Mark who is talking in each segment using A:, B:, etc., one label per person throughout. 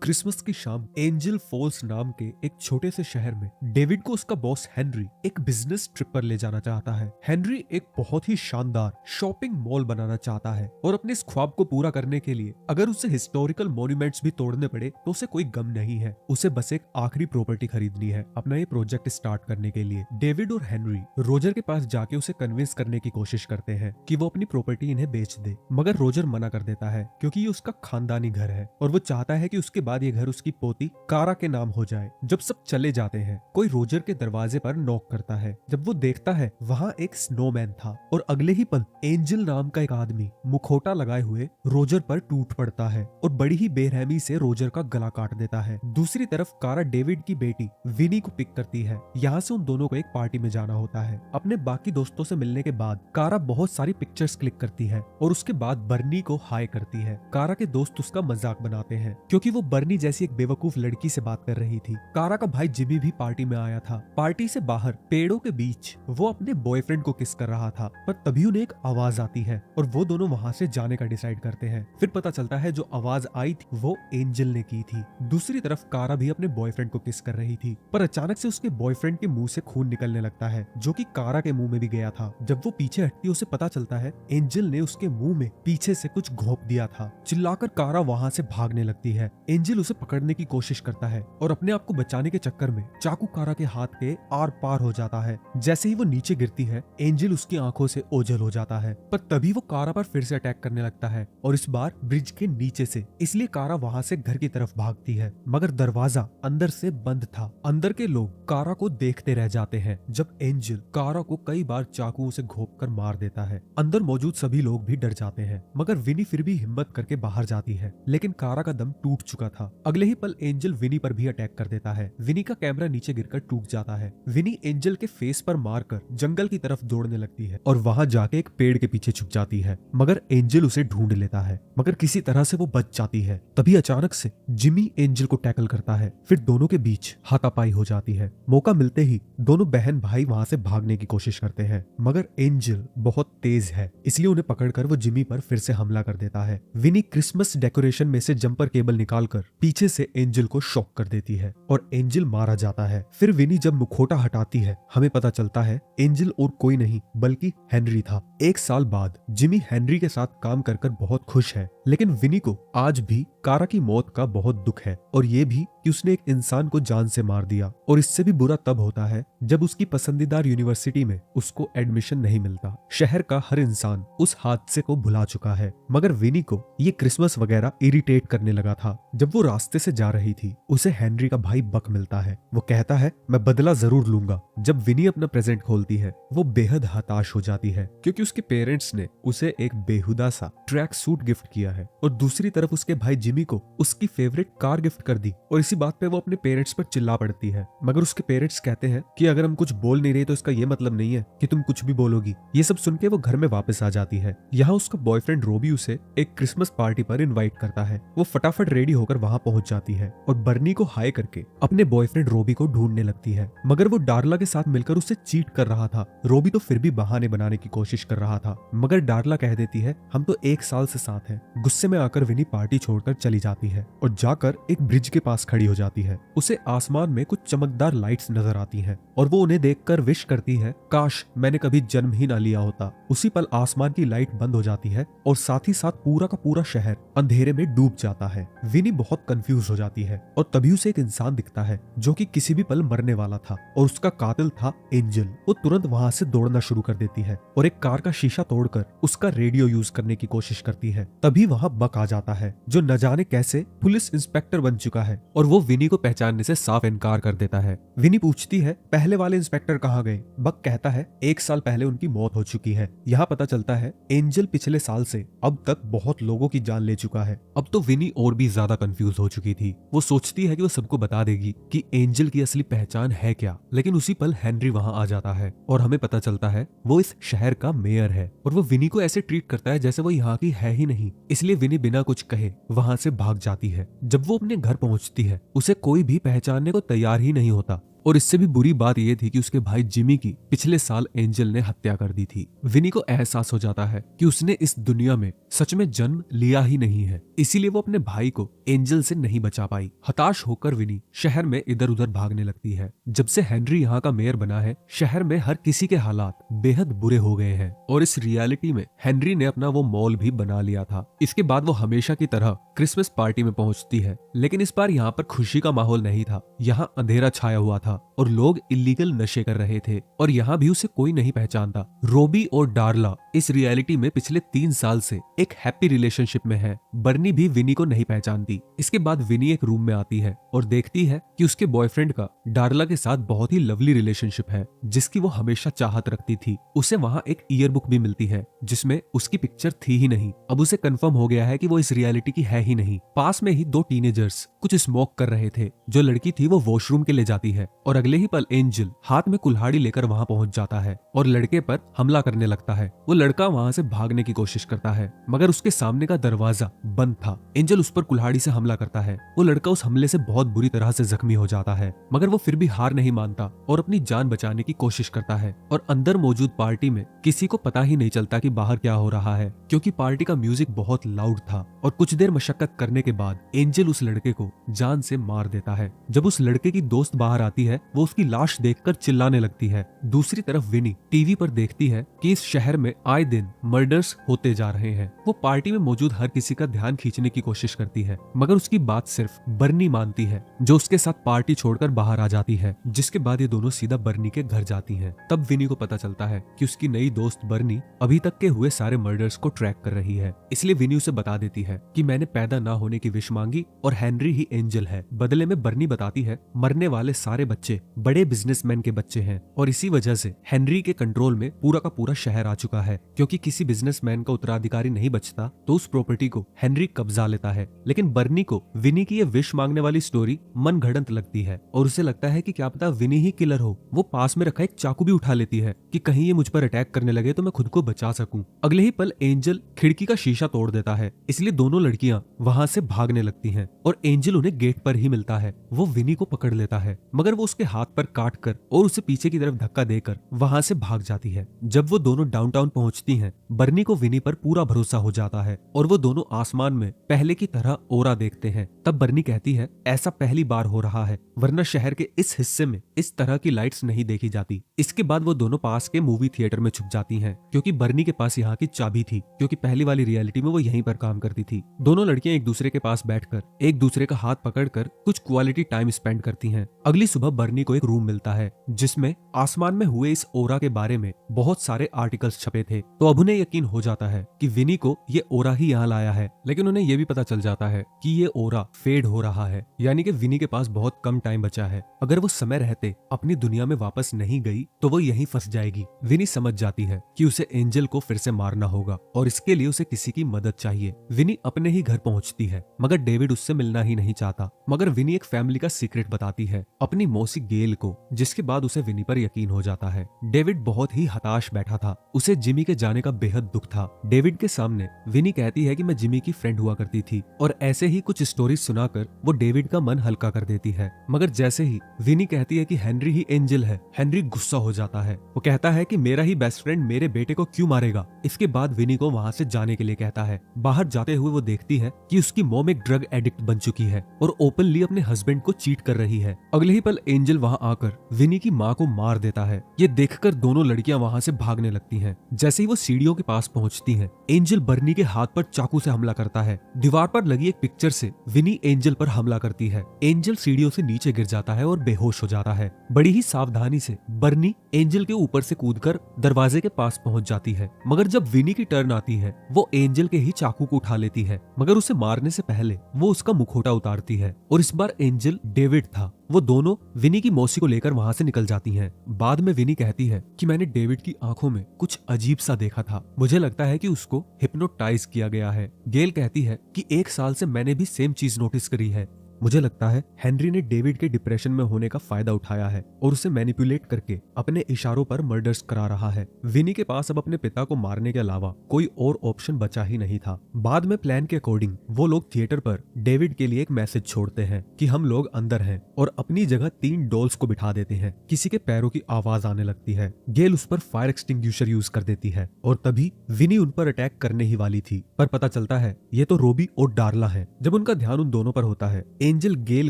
A: Christmas की शाम angel false नाम के एक छोटे से शहर में डेविड को उसका बॉस हेनरी एक बिजनेस ट्रिप पर ले जाना चाहता है। हेनरी एक बहुत ही शानदार शॉपिंग मॉल बनाना चाहता है और अपने इस ख्वाब को पूरा करने के लिए अगर उसे हिस्टोरिकल मॉन्यूमेंट्स भी तोड़ने पड़े तो उसे कोई गम नहीं है। उसे बस एक आखिरी प्रॉपर्टी खरीदनी है अपना ये प्रोजेक्ट स्टार्ट करने के लिए। डेविड और हेनरी रोजर के पास जाके उसे कन्विंस करने की कोशिश करते हैं कि वो अपनी प्रॉपर्टी इन्हें बेच दे, मगर रोजर मना कर देता है क्योंकि ये उसका खानदानी घर है और वो चाहता है कि उसके बाद ये घर उसकी पोती कारा के नाम हो जाए। जब सब चले जाते हैं कोई रोजर के दरवाजे पर नॉक करता है। जब वो देखता है वहाँ एक स्नोमैन था और अगले ही पल एंजल नाम का एक आदमी मुखौटा लगाए हुए रोजर पर टूट पड़ता है और बड़ी ही बेरहमी से रोजर का गला काट देता है। दूसरी तरफ कारा डेविड की बेटी विनी को पिक करती है। यहाँ से उन दोनों को एक पार्टी में जाना होता है। अपने बाकी दोस्तों से मिलने के बाद कारा बहुत सारी पिक्चर्स क्लिक करती है और उसके बाद बर्नी को हाय करती है। कारा के दोस्त उसका मजाक बनाते हैं क्योंकि वो बर्नी जैसी एक बेवकूफ लड़की से बात कर रही थी। कारा का भाई जिमी भी पार्टी में आया था। पार्टी से बाहर पेड़ों के बीच वो अपने बॉयफ्रेंड को किस कर रहा था, पर तभी उन्हें एक आवाज आती है और वो दोनों वहाँ से जाने का डिसाइड करते हैं। फिर पता चलता है जो आवाज आई थी वो एंजल ने की थी। दूसरी तरफ कारा भी अपने बॉयफ्रेंड को किस कर रही थी, पर अचानक से उसके बॉयफ्रेंड के मुंह से खून निकलने लगता है जो कि कारा के मुंह में भी गया था। जब वो पीछे हटती उसे पता चलता है एंजल ने उसके मुंह में पीछे से कुछ घोंप दिया था। चिल्लाकर कारा वहाँ से भागने लगती है। एंजल उसे पकड़ने की कोशिश करता है और अपने आप को बचाने के चक्कर में चाकू कारा के हाथ के आर पार हो जाता है। जैसे ही वो नीचे गिरती है एंजल उसकी आंखों से ओझल हो जाता है, पर तभी वो कारा पर फिर से अटैक करने लगता है और इस बार ब्रिज के नीचे से। इसलिए कारा वहाँ से घर की तरफ भागती है, मगर दरवाजा अंदर से बंद था। अंदर के लोग कारा को देखते रह जाते हैं जब एंजल कारा को कई बार चाकू से घोंप कर मार देता है। अंदर मौजूद सभी लोग भी डर जाते हैं, मगर विनी फिर भी हिम्मत करके बाहर जाती है, लेकिन कारा का दम टूट चुका था। अगले ही पल एंजल विनी पर भी अटैक कर देता है। विनी का कैमरा नीचे गिरकर टूट जाता है। विनी एंजल के फेस पर मारकर जंगल की तरफ दौड़ने लगती है और वहां जाके एक पेड़ के पीछे छुप जाती है, मगर एंजल उसे ढूंढ लेता है, मगर किसी तरह से वो बच जाती है। तभी अचानक से जिमी एंजल को टैकल करता है। फिर दोनों के बीच हाथापाई हो जाती है। मौका मिलते ही दोनों बहन भाई वहां से भागने की कोशिश करते हैं, मगर एंजल बहुत तेज है, इसलिए उन्हें पकड़कर वो जिमी पर फिर से हमला कर देता है। विनी क्रिसमस डेकोरेशन में से जंपर केबल निकालकर पीछे से एंजल को शॉक कर देती है और एंजल मारा जाता है। फिर विनी जब मुखौटा हटाती है हमें पता चलता है एंजल और कोई नहीं बल्कि हेनरी था। एक साल बाद जिमी हेनरी के साथ काम कर बहुत खुश है, लेकिन विनी को आज भी कारा की मौत का बहुत दुख है और ये भी कि उसने एक इंसान को जान से मार दिया। और इससे भी बुरा तब होता है जब उसकी पसंदीदा यूनिवर्सिटी में उसको एडमिशन नहीं मिलता। शहर का हर इंसान उस हादसे को भुला चुका है, मगर विनी को ये क्रिसमस वगैरह इरिटेट करने लगा था। जब वो रास्ते से जा रही थी उसे हेनरी का भाई बक मिलता है। वो कहता है मैं बदला जरूर लूंगा। जब विनी अपना प्रेजेंट खोलती है वो बेहद हताश हो जाती है क्योंकि उसके पेरेंट्स ने उसे एक बेहुदा सा ट्रैक सूट गिफ्ट किया है और दूसरी तरफ उसके भाई जिमी को उसकी फेवरेट कार गिफ्ट कर दी। और इसी बात पे वो अपने पेरेंट्स पर चिल्ला पड़ती है, मगर उसके पेरेंट्स कहते हैं कि अगर हम कुछ बोल नहीं रहे तो इसका ये मतलब नहीं है कि तुम कुछ भी बोलोगी। ये सब सुन के वो घर में वापस आ जाती है। यहाँ उसका बॉयफ्रेंड रोबी उसे एक क्रिसमस पार्टी पर इनवाइट करता है। वो फटाफट रेडी होकर वहाँ पहुंच जाती है और बर्नी को हाय करके अपने बॉयफ्रेंड रोबी को ढूंढने लगती है, मगर वो डार्ला के साथ मिलकर उससे चीट कर रहा था। रोबी तो फिर भी बहाने बनाने की कोशिश कर रहा था, मगर डार्ला कह देती है हम तो एक साल से साथ हैं। गुस्से में आकर विनी पार्टी छोड़कर चली जाती है और जाकर एक ब्रिज के पास खड़ी हो जाती है। उसे आसमान में कुछ चमकदार लाइट्स नजर आती हैं और वो उन्हें देखकर विश करती है काश मैंने कभी जन्म ही ना लिया होता। उसी पल आसमान की लाइट बंद हो जाती है और साथ ही साथ पूरा का पूरा शहर अंधेरे में डूब जाता है। विनी बहुत कंफ्यूज हो जाती है और तभी उसे एक इंसान दिखता है जो कि किसी भी पल मरने वाला था और उसका कातिल था एंजल। वो तुरंत वहां से दौड़ना शुरू कर देती है और एक कार का शीशा तोड़कर उसका रेडियो यूज करने की कोशिश करती है। तभी वहां बक आ जाता है जो न जाने कैसे पुलिस इंस्पेक्टर बन चुका है और वो विनी को पहचानने से साफ इनकार कर देता है। विनी पूछती है पहले वाले इंस्पेक्टर कहाँ गए। बक कहता है एक साल पहले उनकी मौत हो चुकी है। यहाँ पता चलता है एंजल पिछले साल से अब तक बहुत लोगों की जान ले चुका है। अब तो विनी और भी ज्यादा कंफ्यूज हो चुकी थी। वो सोचती है कि वो सबको बता देगी कि एंजल की असली पहचान है क्या, लेकिन उसी पल हेनरी वहां आ जाता है और हमें पता चलता है वो इस शहर का मेयर है और वो विनी को ऐसे ट्रीट करता है जैसे वो यहाँ की है ही नहीं। इसलिए विनी बिना कुछ कहे वहां से भाग जाती है। जब वो अपने घर पहुंचती है उसे कोई भी पहचानने को तैयार ही नहीं होता। और इससे भी बुरी बात यह थी कि उसके भाई जिमी की पिछले साल एंजल ने हत्या कर दी थी। विनी को एहसास हो जाता है कि उसने इस दुनिया में सच में जन्म लिया ही नहीं है, इसीलिए वो अपने भाई को एंजल से नहीं बचा पाई। हताश होकर विनी शहर में इधर उधर भागने लगती है। जब से हेनरी यहाँ का मेयर बना है, शहर में हर किसी के हालात बेहद बुरे हो गए हैं और इस रियलिटी में हेनरी ने अपना वो मॉल भी बना लिया था। इसके बाद वो हमेशा की तरह क्रिसमस पार्टी में पहुंचती है, लेकिन इस बार यहाँ पर खुशी का माहौल नहीं था। यहाँ अंधेरा छाया हुआ था और लोग इलीगल नशे कर रहे थे और यहाँ भी उसे कोई नहीं पहचानता। रोबी और डार्ला इस रियलिटी में पिछले 3 साल से एक हैप्पी रिलेशनशिप में है। बर्नी भी विनी को नहीं पहचानती। इसके बाद विनी एक रूम में आती है और देखती है कि उसके बॉयफ्रेंड का डार्ला के साथ बहुत ही लवली रिलेशनशिप है, जिसकी वो हमेशा चाहत रखती थी। उसे वहाँ एक ईयरबुक भी मिलती है जिसमें उसकी पिक्चर थी ही नहीं। अब उसे कंफर्म हो गया है कि वो इस रियलिटी की है ही नहीं। पास में ही 2 टीनेजर्स कुछ स्मोक कर रहे थे। जो लड़की थी वो वॉशरूम के लिए जाती है और अगले ही पल एंजल हाथ में कुल्हाड़ी लेकर वहां पहुंच जाता है और लड़के पर हमला करने लगता है। वो लड़का वहां से भागने की कोशिश करता है, मगर उसके सामने का दरवाजा बंद था। एंजल उस पर कुल्हाड़ी से हमला करता है। वो लड़का उस हमले से बहुत बुरी तरह से जख्मी हो जाता है, मगर वो फिर भी हार नहीं मानता और अपनी जान बचाने की कोशिश करता है। और अंदर मौजूद पार्टी में किसी को पता ही नहीं चलता कि बाहर क्या हो रहा है, क्योंकि पार्टी का म्यूजिक बहुत लाउड था। और कुछ देर मशक्कत करने के बाद एंजल उस लड़के को जान से मार देता है। जब उस लड़के की दोस्त बाहर आती है, वो उसकी लाश देखकर चिल्लाने लगती है। दूसरी तरफ विनी टीवी पर देखती है कि इस शहर में आए दिन मर्डर्स होते जा रहे हैं। वो पार्टी में मौजूद हर किसी का ध्यान खींचने की कोशिश करती है, मगर उसकी बात सिर्फ बर्नी मानती है, जो उसके साथ पार्टी छोड़कर बाहर आ जाती है। जिसके बाद ये दोनों सीधा बर्नी के घर जाती हैं। तब विनी को पता चलता है कि उसकी नई दोस्त बर्नी अभी तक के हुए सारे मर्डर्स को ट्रैक कर रही है। इसलिए विनी उसे बता देती है कि मैंने पैदा ना होने की विश मांगी और हेनरी ही एंजल है। बदले में बर्नी बताती है मरने वाले सारे बच्चे बड़े बिजनेसमैन के बच्चे हैं और इसी वजह से हेनरी के कंट्रोल में पूरा का पूरा शहर आ चुका है। क्योंकि किसी बिजनेसमैन का उत्तराधिकारी नहीं बचता तो उस प्रॉपर्टी को हेनरी कब्जा लेता है। लेकिन बर्नी को विनी की ये विश मांगने वाली स्टोरी मन घड़ंत लगती है और उसे लगता है कि क्या पता विनी ही किलर हो। वो पास में रखा एक चाकू भी उठा लेती है कि कहीं ये मुझ पर अटैक करने लगे तो मैं खुद को बचा सकूं। अगले ही पल एंजल खिड़की का शीशा तोड़ देता है, इसलिए दोनों लड़कियां वहां से भागने लगती हैं और एंजल उन्हें गेट पर ही मिलता है। वो विनी को पकड़ लेता है, मगर वो उसके हाथ पर काट कर और उसे पीछे की तरफ धक्का देकर वहां से भाग जाती है। जब वो दोनों डाउनटाउन पहुंचती हैं, बर्नी को विनी पर पूरा भरोसा हो जाता है और वो दोनों आसमान में पहले की तरह ओरा देखते हैं। तब बर्नी कहती है ऐसा पहली बार हो रहा है, वरना शहर के इस हिस्से में इस तरह की लाइट्स नहीं देखी जाती। इसके बाद वो दोनों पास के मूवी थिएटर में छुप जाती हैं, क्योंकि बर्नी के पास यहाँ की चाबी थी, क्योंकि पहली वाली रियलिटी में वो यहीं पर काम करती थी। दोनों लड़कियां एक दूसरे के पास बैठकर एक दूसरे का हाथ पकड़कर कुछ क्वालिटी टाइम स्पेंड करती हैं। अगली सुबह बर्नी को एक रूम मिलता है जिसमें आसमान में हुए इस ओरा के बारे में बहुत सारे आर्टिकल्स छपे थे। तो अब उन्हें यकीन हो जाता है कि विनी को ये ओरा ही यहाँ लाया है, लेकिन उन्हें यह भी पता चल जाता है कि ये ओरा फेड हो रहा है, यानी कि विनी के पास बहुत कम टाइम बचा है। अगर वो समय रहते अपनी दुनिया में वापस नहीं गई तो वो यहीं फंस जाएगी। विनी समझ जाती है कि उसे एंजल को फिर से मारना होगा और इसके लिए उसे किसी की मदद चाहिए। विनी अपने ही घर पहुंचती है, मगर डेविड उससे मिलना ही नहीं चाहता। मगर विनी एक फैमिली का सीक्रेट बताती है अपनी मौसी गेल को, जिसके बाद उसे विनी पर यकीन हो जाता है। डेविड बहुत ही हताश बैठा था, उसे जिमी के जाने का बेहद दुख था। डेविड के सामने विनी कहती है कि मैं जिमी की फ्रेंड हुआ करती थी और ऐसे ही कुछ स्टोरीज सुनाकर वो डेविड का मन हल्का कर देती है। मगर जैसे ही विनी कहती है कि हेनरी ही एंजल है, हेनरी गुस्सा हो जाता है। वो कहता है कि मेरा ही बेस्ट फ्रेंड मेरे बेटे को क्यों मारेगा। इसके बाद विनी को वहां से जाने के लिए कहता है। बाहर जाते हुए वो देखती है कि उसकी मॉम एक ड्रग एडिक्ट बन चुकी है और ओपनली अपने हस्बैंड को चीट कर रही है। अगले ही पल एंजल वहां आकर विनी की माँ को मार देता है। ये देखकर दोनों लड़कियां वहां से भागने लगती हैं। जैसे ही वो सीढ़ियों के पास पहुंचती हैं, एंजल बर्नी के हाथ पर चाकू से हमला करता है। दीवार पर लगी एक पिक्चर से विनी एंजल पर हमला करती है। एंजल सीढ़ियों से नीचे गिर जाता है और बेहोश हो जाता है। बड़ी ही सावधानी से बर्नी एंजल के ऊपर से कूदकर दरवाजे के पास पहुंच जाती है, मगर जब विनी की टर्न आती है वो एंजल के ही चाकू को उठा लेती है, मगर उसे मारने से पहले वो उसका मुखौटा उतारती है। और इस बार एंजल डेविड था। वो दोनों विनी की मौसी को लेकर वहां से निकल जाती हैं। बाद में विनी कहती है कि मैंने डेविड की आंखों में कुछ अजीब सा देखा था, मुझे लगता है कि उसको हिप्नोटाइज किया गया है। गेल कहती है कि 1 साल से मैंने भी सेम चीज नोटिस करी है। मुझे लगता है हेनरी ने डेविड के डिप्रेशन में होने का फायदा उठाया है और उसे मैनिपुलेट करके अपने इशारों पर मर्डर्स करा रहा है। विनी के पास अब अपने पिता को मारने के अलावा कोई और ऑप्शन बचा ही नहीं था। बाद में प्लान के अकॉर्डिंग वो लोग थिएटर पर डेविड के लिए एक मैसेज छोड़ते हैं कि हम लोग अंदर हैं और अपनी जगह 3 डॉल्स को बिठा देते हैं। किसी के पैरों की आवाज आने लगती है। गेल उस पर फायर एक्सटिंग्विशर यूज कर देती है और तभी विनी उन पर अटैक करने ही वाली थी, पर पता चलता है ये तो रोबी और डार्ला है। जब उनका ध्यान उन दोनों पर होता है, एंजल गेल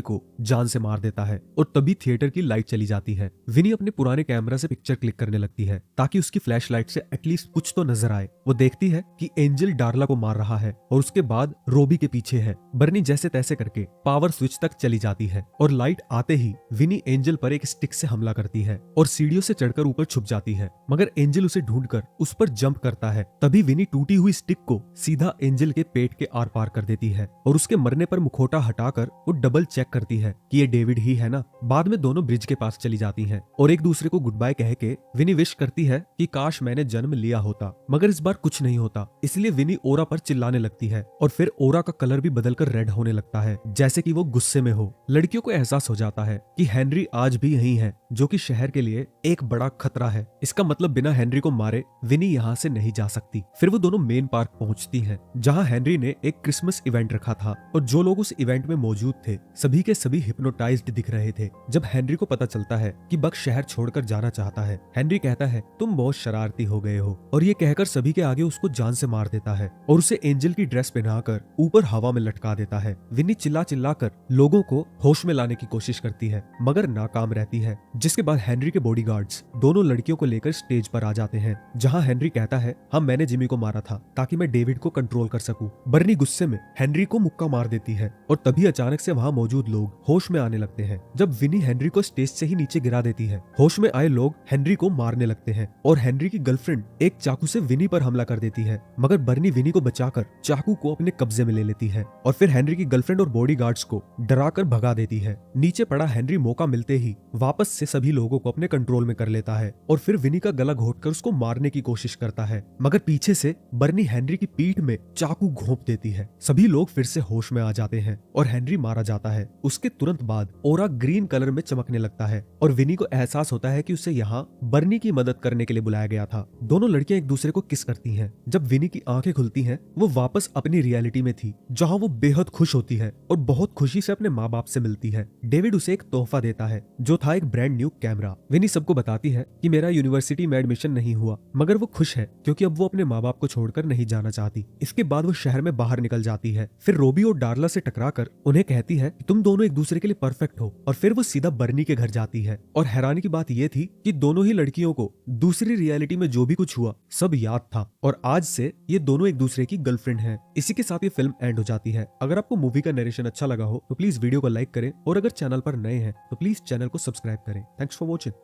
A: को जान से मार देता है और तभी थिएटर की लाइट चली जाती है। विनी अपने पुराने कैमरा से पिक्चर क्लिक करने लगती है ताकि उसकी फ्लैश लाइट से एटलीस्ट कुछ तो नजर आए। वो देखती है कि एंजल डार्ला को मार रहा है और उसके बाद रोबी के पीछे है। बर्नी जैसे तैसे करके पावर स्विच तक चली जाती है और लाइट आते ही विनी एंजल पर एक स्टिक से हमला करती है और सीढ़ियों से चढ़कर ऊपर छुप जाती है, मगर एंजल उसे ढूंढकर उस पर जंप करता है। तभी विनी टूटी हुई स्टिक को सीधा एंजल के पेट के आर पार कर देती है और उसके मरने पर मुखौटा हटाकर वो डबल चेक करती है कि ये डेविड ही है ना। बाद में दोनों ब्रिज के पास चली जाती हैं और एक दूसरे को गुड बाय कह के विनी विश करती है कि काश मैंने जन्म लिया होता, मगर इस बार कुछ नहीं होता। इसलिए विनी ओरा पर चिल्लाने लगती है और फिर ओरा का कलर भी बदलकर रेड होने लगता है, जैसे कि वो गुस्से में हो। लड़कियों को एहसास हो जाता है कि हेनरी आज भी यहीं है, जो कि शहर के लिए एक बड़ा खतरा है। इसका मतलब बिना हेनरी को मारे विनी यहाँ से नहीं जा सकती। फिर वो दोनों मेन पार्क पहुंचती हैं, जहाँ हेनरी ने एक क्रिसमस इवेंट रखा था और जो लोग उस इवेंट में मौजूद थे सभी के सभी हिप्नोटाइज्ड दिख रहे थे। जब हेनरी को पता चलता है कि बक शहर छोड़कर जाना चाहता है, हेनरी कहता है तुम बहुत शरारती हो गए हो, और ये कहकर सभी के आगे उसको जान से मार देता है और उसे एंजल की ड्रेस पहनाकर ऊपर हवा में लटका देता है। विनी चिल्ला चिल्लाकर लोगों को होश में लाने की कोशिश करती है, मगर नाकाम रहती है। जिसके बाद हेनरी के बॉडीगार्ड्स दोनों लड़कियों को लेकर स्टेज पर आ जाते हैं, जहां हेनरी कहता है हाँ मैंने जिमी को मारा था ताकि मैं डेविड को कंट्रोल कर सकूं। बर्नी गुस्से में हेनरी को मुक्का मार देती है और तभी अचानक से वहां मौजूद लोग होश में आने लगते हैं। जब विनी हेनरी को स्टेज से ही नीचे गिरा देती है, होश में आए लोग हेनरी को मारने लगते हैं और हेनरी की गर्लफ्रेंड एक चाकू से विनी पर हमला कर देती है, मगर बर्नी विनी को बचाकर चाकू को अपने कब्जे में ले लेती है और फिर हेनरी की गर्लफ्रेंड और बॉडीगार्ड्स को डराकर भगा देती है। नीचे पड़ा हेनरी मौका मिलते ही वापस से सभी लोगों को अपने कंट्रोल में कर लेता है और फिर विनी का गला घोंटकर उसको मारने की कोशिश करता है, मगर पीछे से बर्नी हेनरी की पीठ में चाकू घोंप देती है। सभी लोग फिर से होश में आ जाते हैं और हेनरी मारा जाता है। उसके तुरंत बाद ओरा ग्रीन कलर में चमकने लगता है और विनी को एहसास होता है कि उसे यहाँ बर्नी की मदद करने के लिए बुलाया गया था। दोनों लड़कियां एक दूसरे को किस करती हैं। जब विनी की आंखें खुलती हैं, वो वापस अपनी रियलिटी में थी, जहाँ वो बेहद खुश होती है और बहुत खुशी से अपने माँ बाप से मिलती है। डेविड उसे एक तोहफा देता है जो था एक ब्रांड न्यू कैमरा। विनी सबको बताती है कि मेरा यूनिवर्सिटी में एडमिशन नहीं हुआ, मगर वो खुश है क्योंकि अब वो अपने माँ बाप को छोड़कर नहीं जाना चाहती। इसके बाद वो शहर में बाहर निकल जाती है। फिर रोबी और डार्ला से टकराकर उन्हें कहती है कि तुम दोनों एक दूसरे के लिए परफेक्ट हो, और फिर वो सीधा बर्नी के घर जाती है। और हैरानी की बात यह थी कि दोनों ही लड़कियों को दूसरी रियलिटी में जो भी कुछ हुआ सब याद था और आज से ये दोनों एक दूसरे की गर्लफ्रेंड हैं। इसी के साथ ये फिल्म एंड हो जाती है। अगर आपको मूवी का नरेशन अच्छा लगा हो तो प्लीज वीडियो को लाइक करें और अगर चैनल पर नए हैं तो प्लीज चैनल को सब्सक्राइब करें। Thanks for watching.